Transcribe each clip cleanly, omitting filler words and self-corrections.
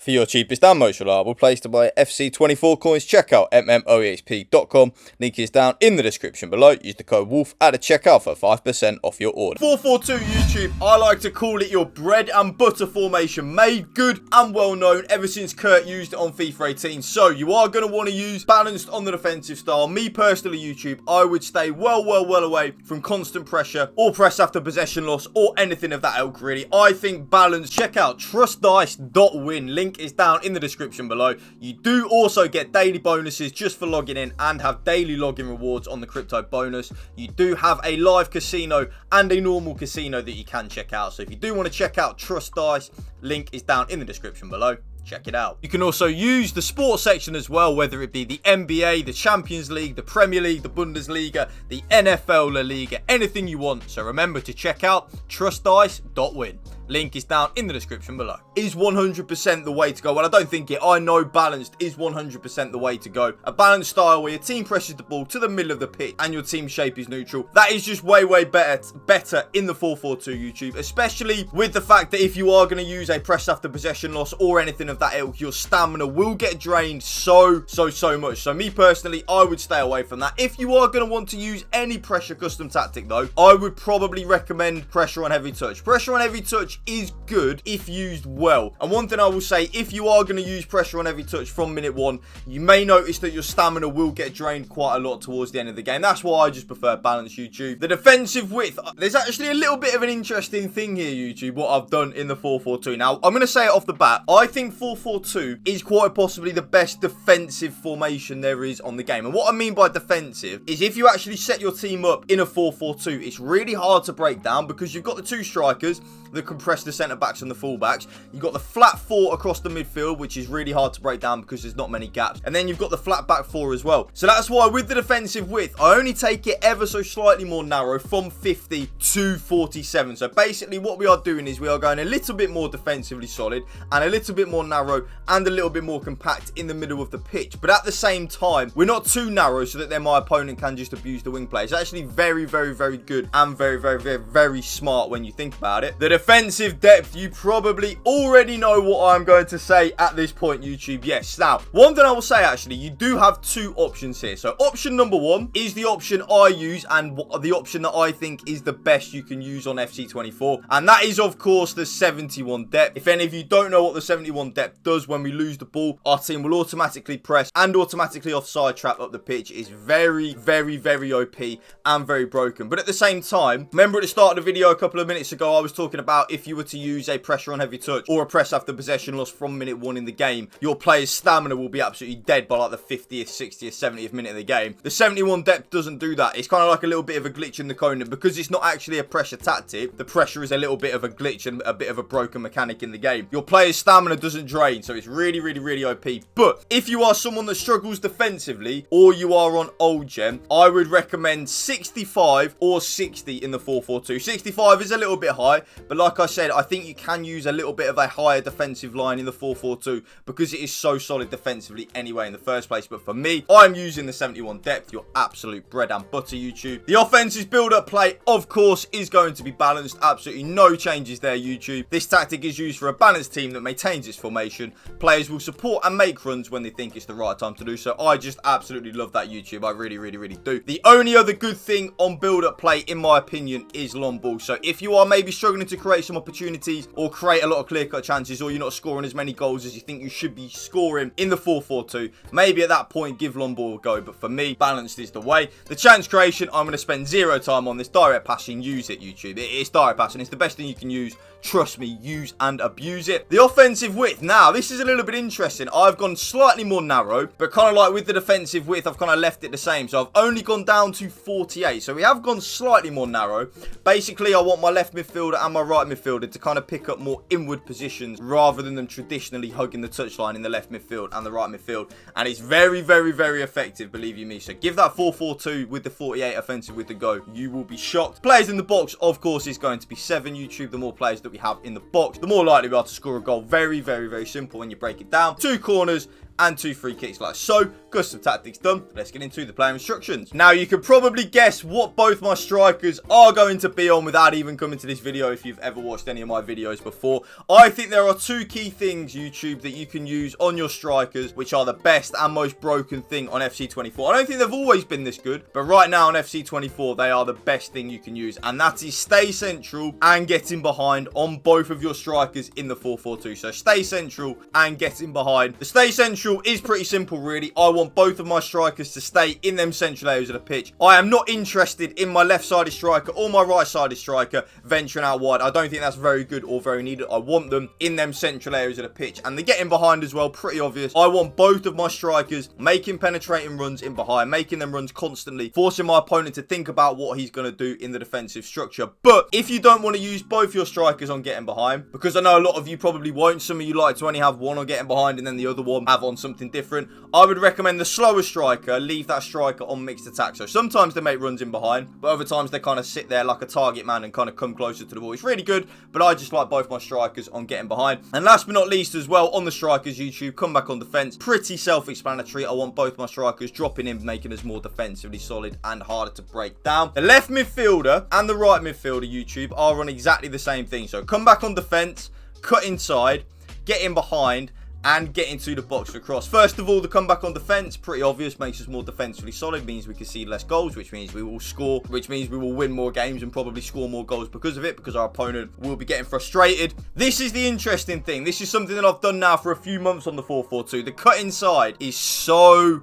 For your cheapest and most reliable place to buy FC24 coins, check out mmoexp.com. Link is down in the description below. Use the code WOLF at the checkout for 5% off your order. 4-4-2 YouTube, I like to call it your bread and butter formation, made good and well known ever since Kurt used it on FIFA 18. So you are going to want to use balanced on the defensive style. Me personally, YouTube, I would stay well away from constant pressure or press after possession loss or anything of that ilk really. I think balanced. Check out trustdice.win. Link is down in the description below. You do also get daily bonuses just for logging in and have daily login rewards on the crypto bonus. You do have a live casino and a normal casino that you can check out. So if you do want to check out Trust Dice, link is down in the description below. Check it out. You can also use the sports section as well, whether it be the NBA, the Champions League, the Premier League, the Bundesliga, the NFL La Liga, anything you want. So remember to check out trustdice.win. Link is down in the description below. Is 100% the way to go? Well, I don't think it. I know balanced is 100% the way to go. A balanced style where your team presses the ball to the middle of the pitch and your team shape is neutral. That is just way better in the 4-4-2 YouTube, especially with the fact that if you are going to use a press after possession loss or anything of that ilk, your stamina will get drained so much. So me personally, I would stay away from that. If you are going to want to use any pressure custom tactic though, I would probably recommend pressure on heavy touch. Pressure on heavy touch is good if used well. And one thing I will say, if you are going to use pressure on heavy touch from minute one, you may notice that your stamina will get drained quite a lot towards the end of the game. That's why I just prefer balanced YouTube. The defensive width, there's actually a little bit of an interesting thing here, YouTube, what I've done in the 4-4-2. Now, I'm going to say it off the bat. I think 4-4-2 is quite possibly the best defensive formation there is on the game. And what I mean by defensive is if you actually set your team up in a 4-4-2, it's really hard to break down because you've got the two strikers that can press the centre backs and the full backs. You've got the flat four across the midfield, which is really hard to break down because there's not many gaps. And then you've got the flat back four as well. So that's why with the defensive width, I only take it ever so slightly more narrow from 50 to 47. So basically what we are doing is we are going a little bit more defensively solid and a little bit more narrow and a little bit more compact in the middle of the pitch. But at the same time, we're not too narrow so that then my opponent can just abuse the wing play. It's actually very good and very smart when you think about it. The defensive depth, you probably already know what I'm going to say at this point, YouTube. Yes. Now, one thing I will say, actually, you do have two options here. So option number one is the option I use and the option that I think is the best you can use on FC24. And that is, of course, the 71 depth. If any of you don't know what the 71 depth does, when we lose the ball, our team will automatically press and automatically offside trap up the pitch. Is very OP and very broken. But at the same time, remember at the start of the video a couple of minutes ago, I was talking about if you were to use a pressure on heavy touch or a press after possession loss from minute one in the game, your player's stamina will be absolutely dead by like the 50th, 60th, 70th minute of the game. The 71 depth doesn't do that. It's kind of like a little bit of a glitch in the code, and because it's not actually a pressure tactic, the pressure is a little bit of a glitch and a bit of a broken mechanic in the game. Your player's stamina doesn't drain, so it's really OP. But if you are someone that struggles defensively or you are on old gen, I would recommend 65 or 60 in the 4-4-2. 65 is a little bit high, but like I said, I think you can use a little bit of a higher defensive line in the 4-4-2 because it is so solid defensively anyway in the first place. But for me, I'm using the 71 depth, your absolute bread and butter, YouTube. The offense's build-up play, of course, is going to be balanced. Absolutely no changes there, YouTube. This tactic is used for a balanced team that maintains its formation. Players will support and make runs when they think it's the right time to do so. I just absolutely love that, YouTube. I really do. The only other good thing on build-up play, in my opinion, is long ball. So if you are maybe struggling to create some opportunities or create a lot of clear-cut chances, or you're not scoring as many goals as you think you should be scoring in the 4-4-2, maybe at that point give long ball a go. But for me, balanced is the way. The chance creation, I'm going to spend zero time on this. Direct passing, use it, YouTube. It's direct passing. It's the best thing you can use. Trust me, use and abuse it. The offensive width. Now, this is a little bit interesting. I've gone slightly more narrow, but kind of like with the defensive width, I've kind of left it the same. So I've only gone down to 48. So we have gone slightly more narrow. Basically, I want my left midfielder and my right midfielder to kind of pick up more inward positions rather than them traditionally hugging the touchline in the left midfield and the right midfield. And it's very effective, believe you me. So give that 4-4-2 with the 48 offensive width a go. You will be shocked. Players in the box, of course, is going to be 7, YouTube. The more players that we have in the box, the more likely we are to score a goal. Very simple when you break it down. 2 corners and 2 free kicks like so. Custom tactics done. Let's get into the player instructions. Now, you can probably guess what both my strikers are going to be on without even coming to this video if you've ever watched any of my videos before. I think there are 2 key things, YouTube, that you can use on your strikers, which are the best and most broken thing on FC24. I don't think they've always been this good, but right now on FC24, they are the best thing you can use, and that is stay central and getting behind on both of your strikers in the 4-4-2. So stay central and getting behind. The stay central is pretty simple, really. I want both of my strikers to stay in them central areas of the pitch. I am not interested in my left-sided striker or my right-sided striker venturing out wide. I don't think that's very good or very needed. I want them in them central areas of the pitch, and the getting behind as well, pretty obvious. I want both of my strikers making penetrating runs in behind, making them runs constantly, forcing my opponent to think about what he's going to do in the defensive structure. But if you don't want to use both your strikers on getting behind, because I know a lot of you probably won't, some of you like to only have one on getting behind and then the other one have on something different, I would recommend the slower striker, leave that striker on mixed attack. So sometimes they make runs in behind, but other times they kind of sit there like a target man and kind of come closer to the ball. It's really good, but I just like both my strikers on getting behind. And last but not least as well, on the strikers, YouTube, come back on defense. Pretty self-explanatory. I want both my strikers dropping in, making us more defensively solid and harder to break down. The left midfielder and the right midfielder, YouTube, are on exactly the same thing. So come back on defense, cut inside, get in behind, and get into the box for cross. First of all, the comeback on defense, pretty obvious, makes us more defensively solid, means we can see less goals, which means we will score, which means we will win more games and probably score more goals because of it, because our opponent will be getting frustrated. This is the interesting thing. This is something that I've done now for a few months on the 4-4-2. The cut inside is so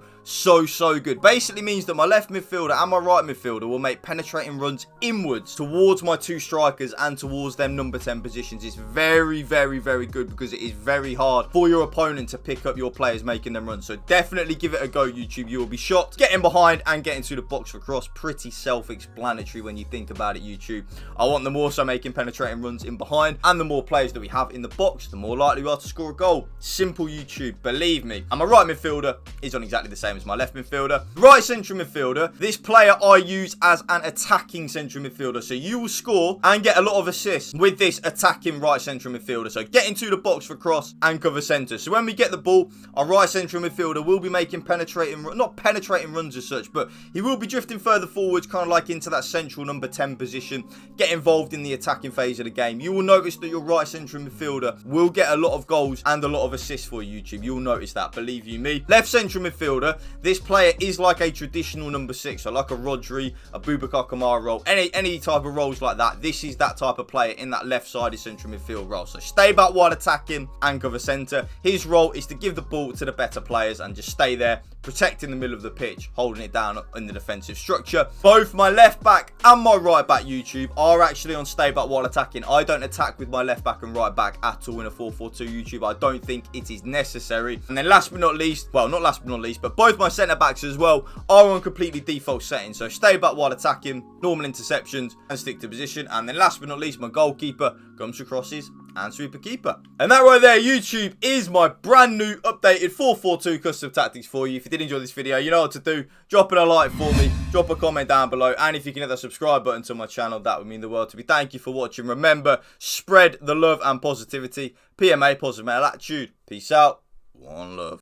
good. Basically means that my left midfielder and my right midfielder will make penetrating runs inwards towards my 2 strikers and towards them number 10 positions. It's very good because it is very hard for your opponent to pick up your players making them runs. So definitely give it a go, YouTube. You will be shocked. Getting behind and getting to the box for cross, pretty self-explanatory when you think about it, YouTube. I want them also making penetrating runs in behind, and the more players that we have in the box, the more likely we are to score a goal. Simple, YouTube, believe me. And my right midfielder is on exactly the same as my left midfielder. Right central midfielder, this player I use as an attacking central midfielder, so you will score and get a lot of assists with this attacking right central midfielder. So get into the box for cross and cover centre. So when we get the ball, our right central midfielder will be making penetrating, not penetrating runs as such, but he will be drifting further forwards, kind of like into that central number 10 position, get involved in the attacking phase of the game. You will notice that your right central midfielder will get a lot of goals and a lot of assists for you, YouTube. You will notice that, believe you me. Left central midfielder, this player is like a traditional number 6, so like a Rodri, a Boubacar Kamara role, any type of roles like that. This is that type of player in that left-sided central midfield role. So stay back wide attacking and cover centre. His role is to give the ball to the better players and just stay there, protecting the middle of the pitch, holding it down in the defensive structure. Both my left back and my right back, YouTube, are actually on stay back while attacking. I don't attack with my left back and right back at all in a 4-4-2, YouTube. I don't think it is necessary. And then last but not least, well, not last but not least, but both my centre backs as well are on completely default settings. So stay back while attacking, normal interceptions, and stick to position. And then last but not least, my goalkeeper comes for crosses and super keeper. And that right there, YouTube, is my brand new updated 4-4-2 custom tactics for you. If you did enjoy this video, you know what to do. Drop it a like for me, drop a comment down below, and if you can hit the subscribe button to my channel, that would mean the world to me. Thank you for watching. Remember, spread the love and positivity. PMA, positive mental attitude. Peace out. One love.